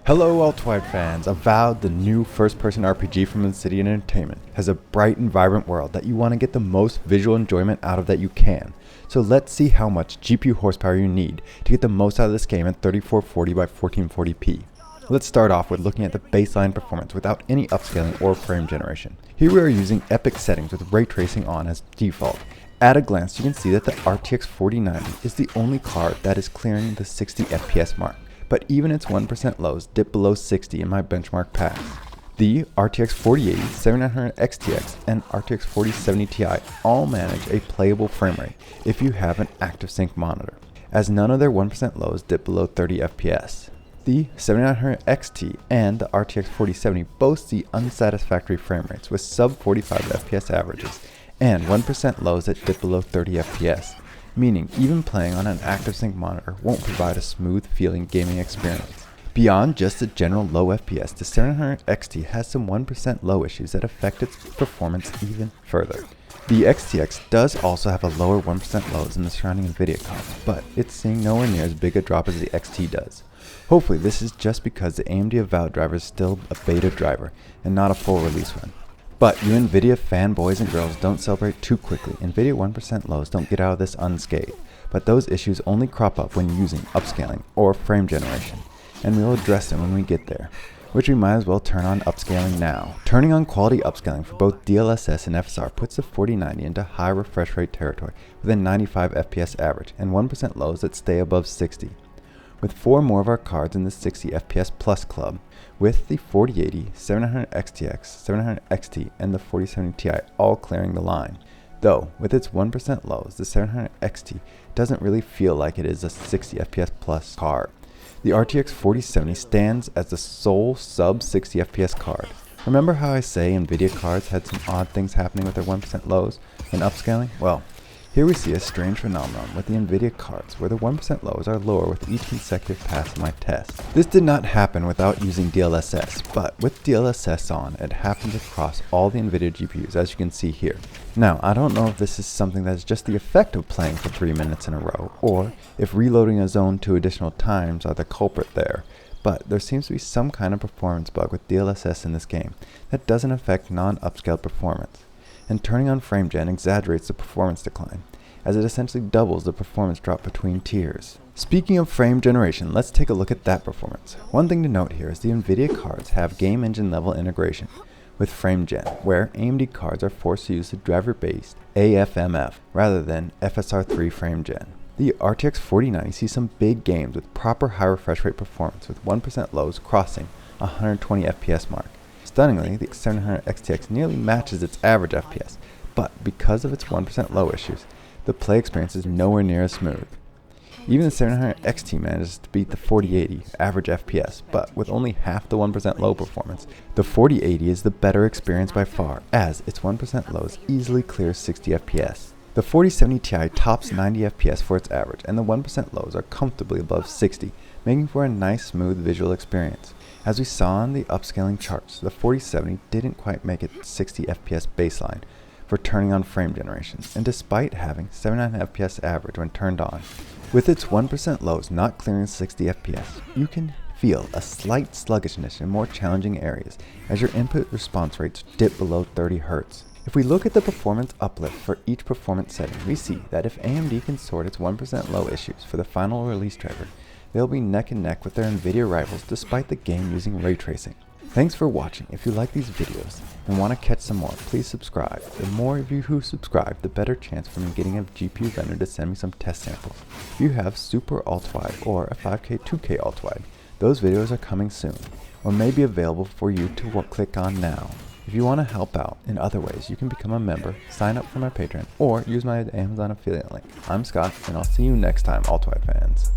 Hello Ultrawide fans, Avowed, the new first-person RPG from Obsidian Entertainment, has a bright and vibrant world that you want to get the most visual enjoyment out of that you can. So let's see how much GPU horsepower you need to get the most out of this game at 3440 by 1440p. Let's start off with looking at the baseline performance without any upscaling or frame generation. Here we are using epic settings with ray tracing on as default. At a glance you can see that the RTX 4090 is the only card that is clearing the 60 FPS mark. But even its 1% lows dip below 60 in my benchmark pass. The RTX 4080, 7900 XTX, and RTX 4070 Ti all manage a playable frame rate if you have an active sync monitor, as none of their 1% lows dip below 30 FPS. The 7900 XT and the RTX 4070 both see unsatisfactory frame rates with sub 45 FPS averages and 1% lows that dip below 30 FPS. Meaning even playing on an active sync monitor won't provide a smooth feeling gaming experience. Beyond just the general low FPS, the 700 XT has some 1% low issues that affect its performance even further. The XTX does also have a lower 1% lows than the surrounding Nvidia cards, but it's seeing nowhere near as big a drop as the XT does. Hopefully this is just because the AMD Avowed driver is still a beta driver and not a full release one. But you Nvidia fanboys and girls don't celebrate too quickly. Nvidia 1% lows don't get out of this unscathed, but those issues only crop up when using upscaling or frame generation, and we will address them when we get there, which we might as well turn on upscaling now. Turning on quality upscaling for both DLSS and FSR puts the 4090 into high refresh rate territory with a 95 FPS average and 1% lows that stay above 60. With 4 more of our cards in the 60 FPS plus club, with the 4080, 700 XTX, 700 XT, and the 4070 Ti all clearing the line. Though, with its 1% lows, the 700 XT doesn't really feel like it is a 60 FPS plus card. The RTX 4070 stands as the sole sub 60 FPS card. Remember how I say Nvidia cards had some odd things happening with their 1% lows and upscaling? Well, here we see a strange phenomenon with the Nvidia cards where the 1% lows are lower with each consecutive pass in my test. This did not happen without using DLSS, but with DLSS on, it happens across all the Nvidia GPUs as you can see here. Now, I don't know if this is something that is just the effect of playing for 3 minutes in a row, or if reloading a zone 2 additional times are the culprit there, but there seems to be some kind of performance bug with DLSS in this game that doesn't affect non-upscaled performance. And turning on frame gen exaggerates the performance decline, as it essentially doubles the performance drop between tiers. Speaking of frame generation, let's take a look at that performance. One thing to note here is the Nvidia cards have game engine level integration with frame gen, where AMD cards are forced to use the driver-based AFMF rather than FSR3 frame gen. The RTX 4090 sees some big games with proper high refresh rate performance with 1% lows crossing 120 FPS mark. Stunningly, the 700 XTX nearly matches its average FPS, but because of its 1% low issues, the play experience is nowhere near as smooth. Even the 700 XT manages to beat the 4080 average FPS, but with only half the 1% low performance, the 4080 is the better experience by far, as its 1% lows easily clears 60 FPS. The 4070 Ti tops 90 FPS for its average, and the 1% lows are comfortably above 60, making for a nice smooth visual experience. As we saw on the upscaling charts, the 4070 didn't quite make it 60 FPS baseline for turning on frame generation, and despite having 79 FPS average when turned on, with its 1% lows not clearing 60 FPS, you can feel a slight sluggishness in more challenging areas as your input response rates dip below 30 Hz. If we look at the performance uplift for each performance setting, we see that if AMD can sort its 1% low issues for the final release driver, they'll be neck and neck with their Nvidia rivals despite the game using ray tracing. Thanks for watching. If you like these videos and want to catch some more, please subscribe. The more of you who subscribe, the better chance for me getting a GPU vendor to send me some test samples. If you have Super Ultrawide or a 5K 2K Ultrawide, those videos are coming soon, or may be available for you to click on now. If you want to help out in other ways, you can become a member, sign up for my Patreon, or use my Amazon affiliate link. I'm Scott, and I'll see you next time, Ultrawide fans.